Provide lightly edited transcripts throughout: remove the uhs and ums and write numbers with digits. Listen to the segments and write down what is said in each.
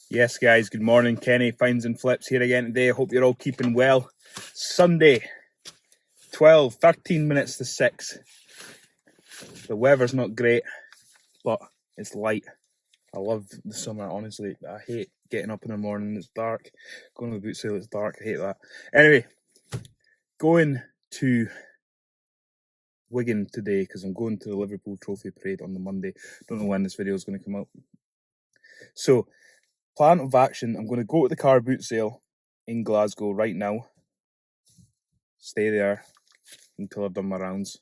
Yes, guys, good morning. Kenny Finds and Flips here again today. I hope you're all keeping well. Sunday, 13 minutes to 6. The weather's not great, but it's light. I love the summer, honestly. I hate getting up in the morning, it's dark. Going to the boot sale, it's dark. I hate that. Anyway, going to Wigan today because I'm going to the Liverpool Trophy Parade on the Monday. Don't know when this video is going to come out. So, plan of action, I'm going to go to the car boot sale in Glasgow right now. Stay there until I've done my rounds.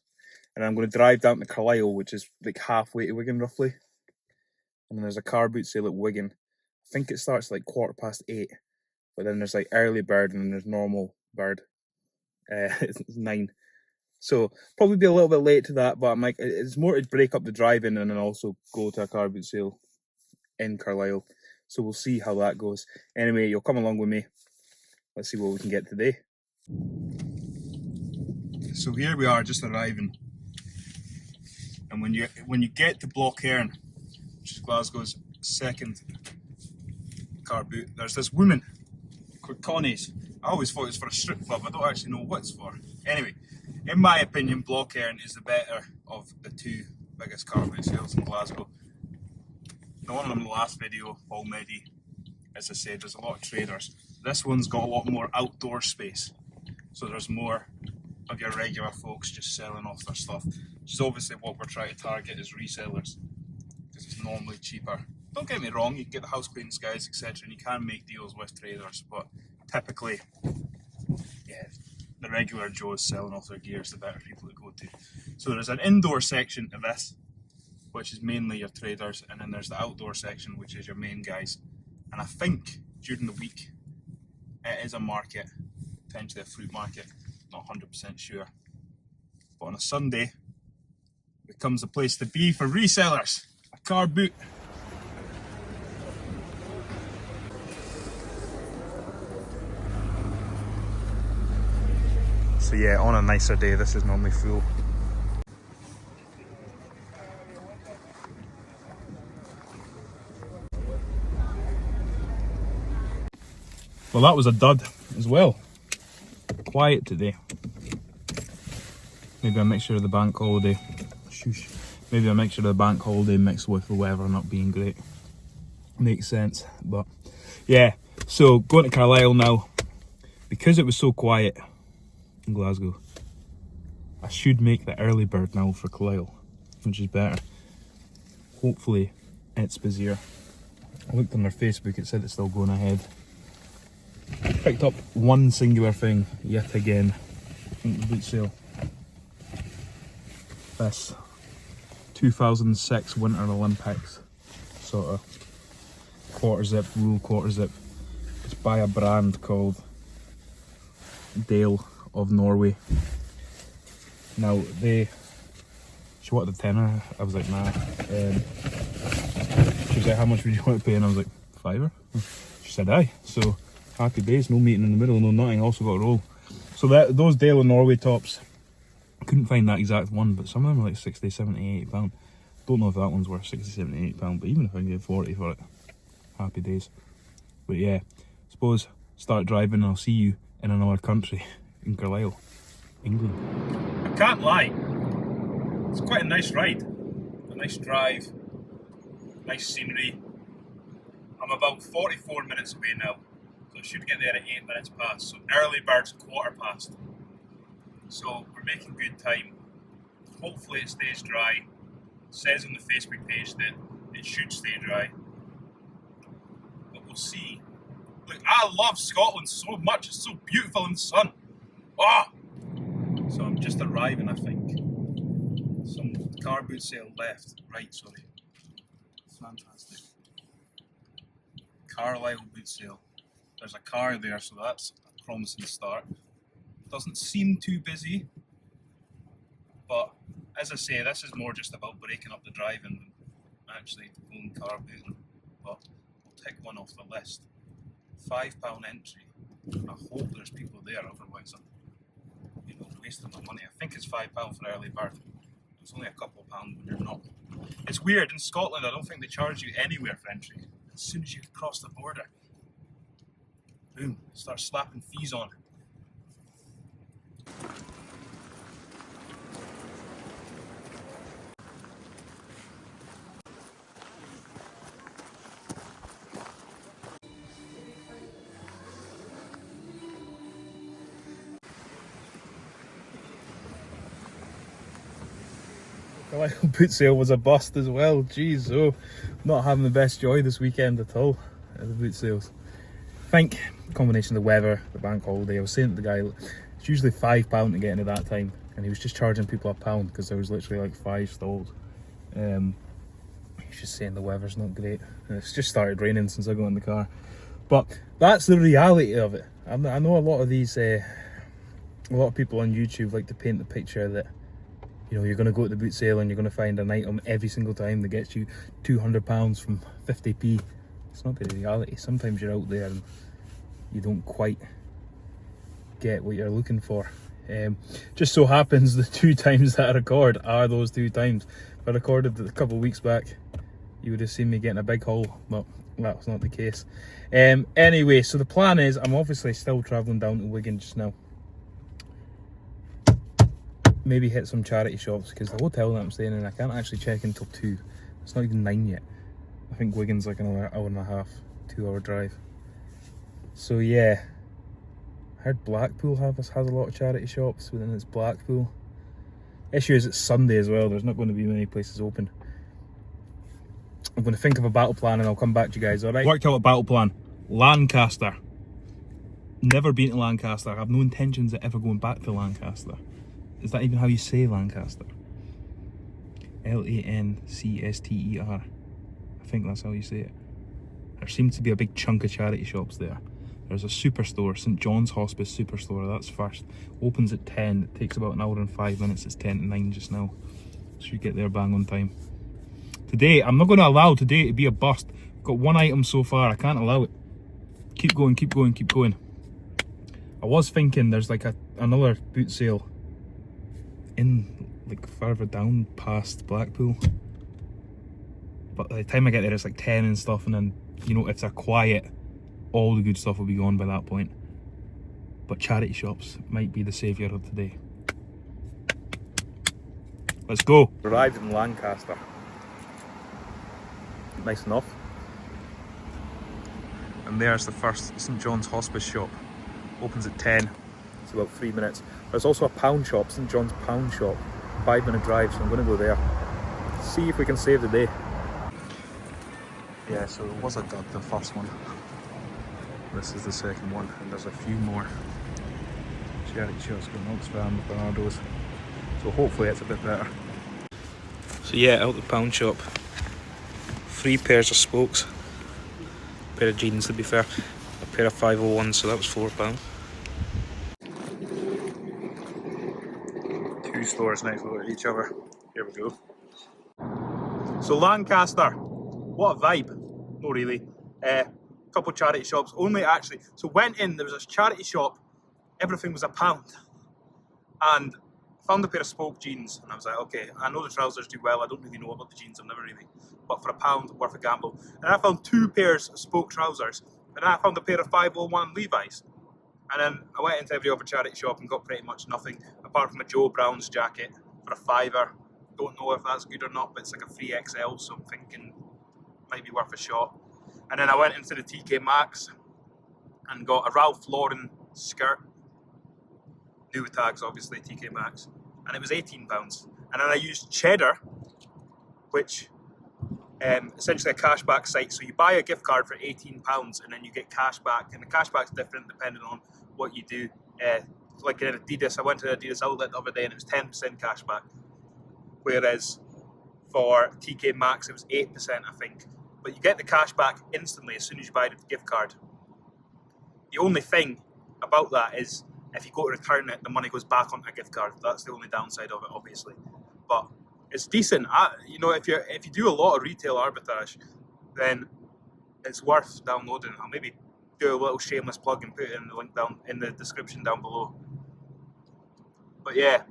And I'm going to drive down to Carlisle, which is like halfway to Wigan roughly. And then there's a car boot sale at Wigan. I think it starts like 8:15. But then there's like early bird and then there's normal bird. It's 9. So probably be a little bit late to that, but I'm like, it's more to break up the drive-in and then also go to a car boot sale in Carlisle. So we'll see how that goes. Anyway, you'll come along with me. Let's see what we can get today. So here we are, just arriving. And when you get to Blockhairn, which is Glasgow's second car boot, there's this woman called Connie's. I always thought it was for a strip club. I don't actually know what it's for. Anyway, in my opinion, Blockhairn is the better of the two biggest car boot sales in Glasgow. The one in the last video, Paul Meddy, as I said, there's a lot of traders. This one's got a lot more outdoor space. So there's more of your regular folks just selling off their stuff, which is obviously what we're trying to target as resellers, because it's normally cheaper. Don't get me wrong, you can get the house cleaners guys, etc., and you can make deals with traders, but typically, yeah, the regular Joes selling off their gear is the better people to go to. So there's an indoor section of this, which is mainly your traders, and then there's the outdoor section, which is your main guys. And I think during the week, it is a market, potentially a fruit market. Not 100% sure, but on a Sunday it becomes a place to be for resellers. A car boot. So yeah, on a nicer day this is normally full. Well, that was a dud as well. Quiet today. Maybe a mixture of the bank holiday. Shush. Maybe a mixture of the bank holiday mixed with the weather not being great. Makes sense. But yeah, so going to Carlisle now. Because it was so quiet in Glasgow, I should make the early bird now for Carlisle, which is better. Hopefully it's busier. I looked on their Facebook, it said it's still going ahead. Picked up one singular thing yet again in the boot sale. This 2006 Winter Olympics sort of quarter zip, wool quarter zip. It's by a brand called Dale of Norway. Now she wanted a tenner. I was like, nah. She was like, how much would you want to pay? And I was like, £5. She said, aye. So happy days, no meeting in the middle, no nothing. Also got a roll. So those Dale of Norway tops, I couldn't find that exact one, but some of them are like 60, 70, £80. Don't know if that one's worth 60, 70, £80, but even if I can get 40 for it, happy days. But yeah, suppose start driving and I'll see you in another country, in Carlisle, England. I can't lie, it's quite a nice ride, a nice drive, nice scenery. I'm about 44 minutes away now, so I should get there at 8 minutes past, so early bird's 15:15. So we're making good time. Hopefully it stays dry. It says on the Facebook page that it should stay dry, but we'll see. Look, I love Scotland so much, it's so beautiful in the sun. Oh! So I'm just arriving, I think. Some car boot sale left, right, sorry. Fantastic. Carlisle boot sale. There's a car there, so that's a promising start. Doesn't seem too busy, but as I say, this is more just about breaking up the driving than actually going car booting. But we'll tick one off the list. £5 entry. I hope there's people there, otherwise I'm wasting my money. I think it's £5 for early bird. It's only a couple of pounds when you're not. It's weird, in Scotland I don't think they charge you anywhere for entry. as soon as you cross the border, boom, start slapping fees on. The little boot sale was a bust as well. Jeez, oh, not having the best joy this weekend at all at the boot sales. I think combination of the weather, the bank holiday. I was saying to the guy, it's usually £5 to get in at that time, and he was just charging people £1 because there was literally like 5 stalls. He's just saying the weather's not great, and it's just started raining since I got in the car. But that's the reality of it. I know a lot of these, a lot of people on YouTube like to paint the picture that, you know, you're going to go to the boot sale and you're going to find an item every single time that gets you £200 from 50p. It's not the reality. Sometimes you're out there and you don't quite get what you're looking for. Just so happens the 2 times that I record are those 2 times. If I recorded it a couple of weeks back, you would have seen me getting a big haul, but that was not the case. Anyway, so the plan is, I'm obviously still travelling down to Wigan just now. Maybe hit some charity shops, because the hotel that I'm staying in, I can't actually check until 2. It's not even 9 yet. I think Wigan's like another hour and a half, 2 hour drive. So yeah, I heard Blackpool has a lot of charity shops within its Blackpool. Issue is it's Sunday as well, there's not going to be many places open. I'm going to think of a battle plan and I'll come back to you guys, alright? Worked out a battle plan. Lancaster. Never been to Lancaster. I have no intentions of ever going back to Lancaster. Is that even how you say Lancaster? Lancster. I think that's how you say it. There seems to be a big chunk of charity shops there. There's a superstore, St John's Hospice Superstore, that's first. Opens at 10, it takes about an hour and 5 minutes, it's 10 to 9 just now. So you get there bang on time. Today, I'm not going to allow today to be a bust. I've got 1 item so far, I can't allow it. Keep going, keep going, keep going. I was thinking there's like another boot sale in like further down past Blackpool. But by the time I get there it's like 10 and stuff, and then, you know, if they're quiet, all the good stuff will be gone by that point. But charity shops might be the saviour of today. Let's go. Arrived in Lancaster. Nice enough. And there's the first St John's Hospice shop. Opens at 10. It's about 3 minutes. There's also a pound shop, St John's Pound Shop. 5-minute drive, so I'm going to go there. See if we can save the day. Yeah, so it was a dud, the first one. This is the second one, and there's a few more charity shops going Oxfam, Bernardo's. So hopefully it's a bit better. So yeah, out the pound shop. 3 pairs of spokes. A pair of jeans, to be fair. A pair of 501s, so that was £4. 2 stores next to each other. Here we go. So Lancaster, what a vibe. No really. Couple charity shops, only actually. So went in, there was a charity shop, everything was £1. And found a pair of spoke jeans, and I was like, okay, I know the trousers do well, I don't really know about the jeans, I've never really, but for £1, worth a gamble. And I found 2 pairs of spoke trousers, and then I found a pair of 501 Levi's. And then I went into every other charity shop and got pretty much nothing, apart from a Joe Brown's jacket for a £5. Don't know if that's good or not, but it's like a 3XL, so I'm thinking might be worth a shot. And then I went into the TK Maxx and got a Ralph Lauren skirt, new tags obviously, TK Maxx, and it was £18. And then I used Cheddar, which essentially a cashback site. So you buy a gift card for £18 and then you get cash back, and the cashback's different depending on what you do. Like in Adidas, I went to Adidas outlet the other day and it was 10% cashback, whereas for TK Maxx it was 8%, I think. But you get the cash back instantly as soon as you buy the gift card. The only thing about that is if you go to return it, the money goes back onto a gift card. That's the only downside of it, obviously. But it's decent. You know, if you do a lot of retail arbitrage, then it's worth downloading. I'll maybe do a little shameless plug and put it in the link down in the description down below. But yeah,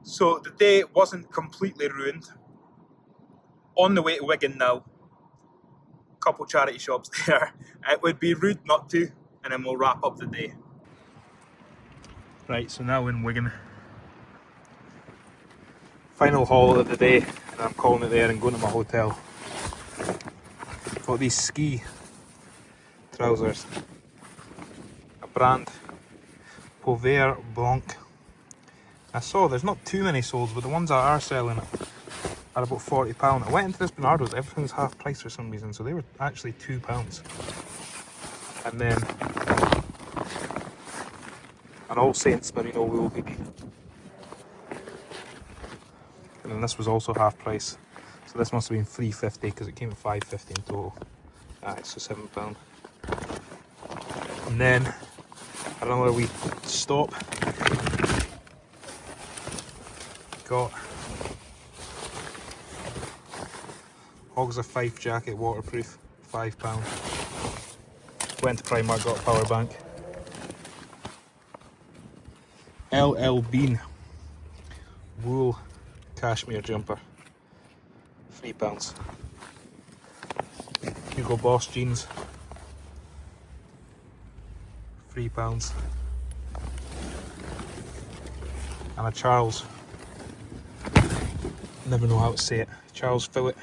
so the day wasn't completely ruined. On the way to Wigan now. couple charity shops there. It would be rude not to, and then we'll wrap up the day. Right, so now in Wigan. Final haul of the day, and I'm calling it there and going to my hotel. Got these ski trousers. A brand, Pauvre Blanc. I saw there's not too many sold, but the ones that are selling are about £40. I went into this Bernardo's, everything's half price for some reason, so they were actually £2. And then an All Saints merino wool hoodie. And then this was also half price, so this must have been £3.50 because it came at £5.50 in total. It's so £7. And then another wee stop. Got Hogs of Fife jacket, waterproof, £5. Went to Primark, got a power bank. LL Bean wool cashmere jumper, £3. Hugo Boss jeans, £3. And a Charles, never know how to say it, Charles Fillet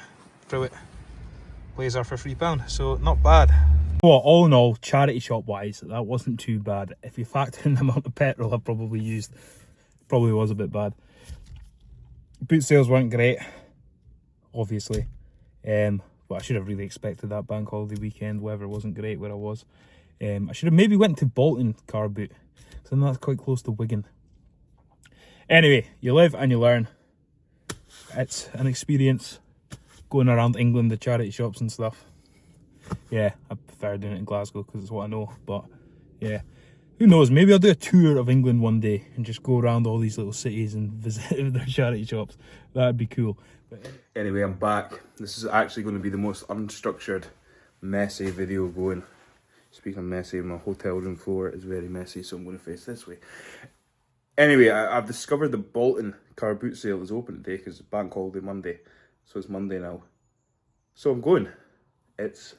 blazer for £3, so not bad. Well, all in all, charity shop wise, that wasn't too bad. If you factor in the amount of petrol I probably used, probably was a bit bad. Boot sales weren't great, obviously, but I should have really expected that bank holiday weekend. Weather wasn't great where I was. I should have maybe went to Bolton Carboot, because I know that's quite close to Wigan. Anyway, you live and you learn. It's an experience going around England, the charity shops and stuff. Yeah, I prefer doing it in Glasgow because it's what I know, but yeah, who knows, maybe I'll do a tour of England one day and just go around all these little cities and visit their charity shops. That'd be cool. But anyway, I'm back. This is actually going to be the most unstructured, messy video going. Speaking of messy, my hotel room floor is very messy, so I'm going to face this way. Anyway, I've discovered the Bolton car boot sale is open today because it's bank holiday Monday, so it's Monday now. So I'm going. It's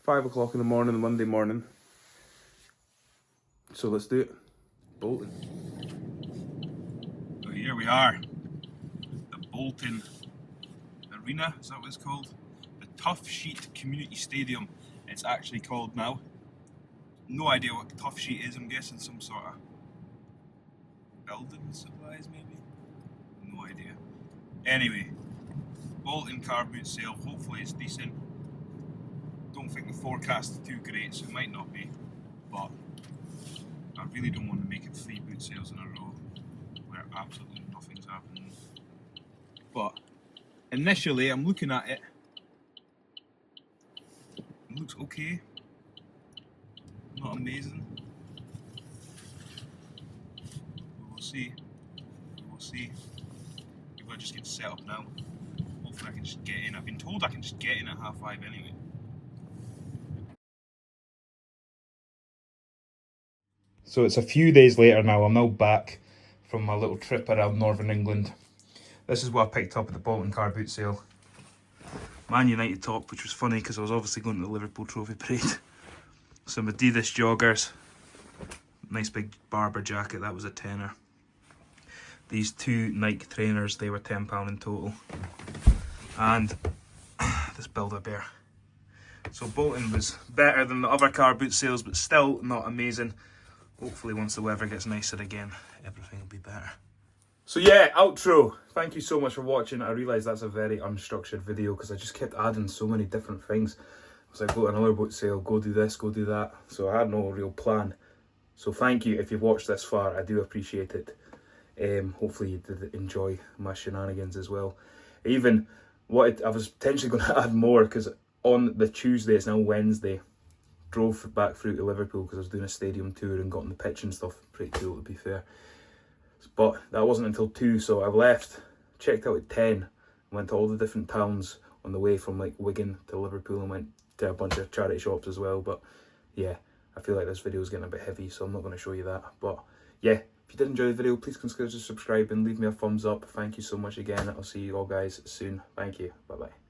5 o'clock in the morning, the Monday morning. So let's do it. Bolton. So here we are. The Bolton Arena, is that what it's called? The Tough Sheet Community Stadium, it's actually called now. No idea what Tough Sheet is, I'm guessing some sort of building supplies maybe? No idea. Anyway, Bolton car boot sale, hopefully it's decent. Don't think the forecast is too great, so it might not be, but I really don't want to make it 3 boot sales in a row where absolutely nothing's happening. But initially, I'm looking at it. It looks okay. Not amazing. We'll see. We'll see. Maybe I'll just get set up now. Hopefully I can just get in. I've been told I can just get in at 5:30 anyway. So it's a few days later now. I'm now back from my little trip around Northern England. This is what I picked up at the Bolton car boot sale. Man United top, which was funny because I was obviously going to the Liverpool Trophy Parade. Some Adidas joggers. Nice big Barber jacket, that was a tenner. These 2 Nike trainers, they were £10 in total. And this Build-A-Bear. So Bolton was better than the other car boot sales, but still not amazing. Hopefully once the weather gets nicer again, everything will be better. So yeah, outro. Thank you so much for watching. I realise that's a very unstructured video because I just kept adding so many different things. I was like, go to another boot sale, go do this, go do that. So I had no real plan. So thank you if you've watched this far. I do appreciate it. Hopefully you did enjoy my shenanigans as well. Even I was potentially going to add more because on the Tuesday, it's now Wednesday, drove back through to Liverpool because I was doing a stadium tour and got on the pitch and stuff. Pretty cool, to be fair. But that wasn't until 2, so I left, checked out at 10, went to all the different towns on the way from like Wigan to Liverpool and went to a bunch of charity shops as well. But yeah, I feel like this video is getting a bit heavy, so I'm not going to show you that. But yeah, if you did enjoy the video, please consider subscribing, leave me a thumbs up. Thank you so much again. I'll see you all guys soon. Thank you. Bye bye.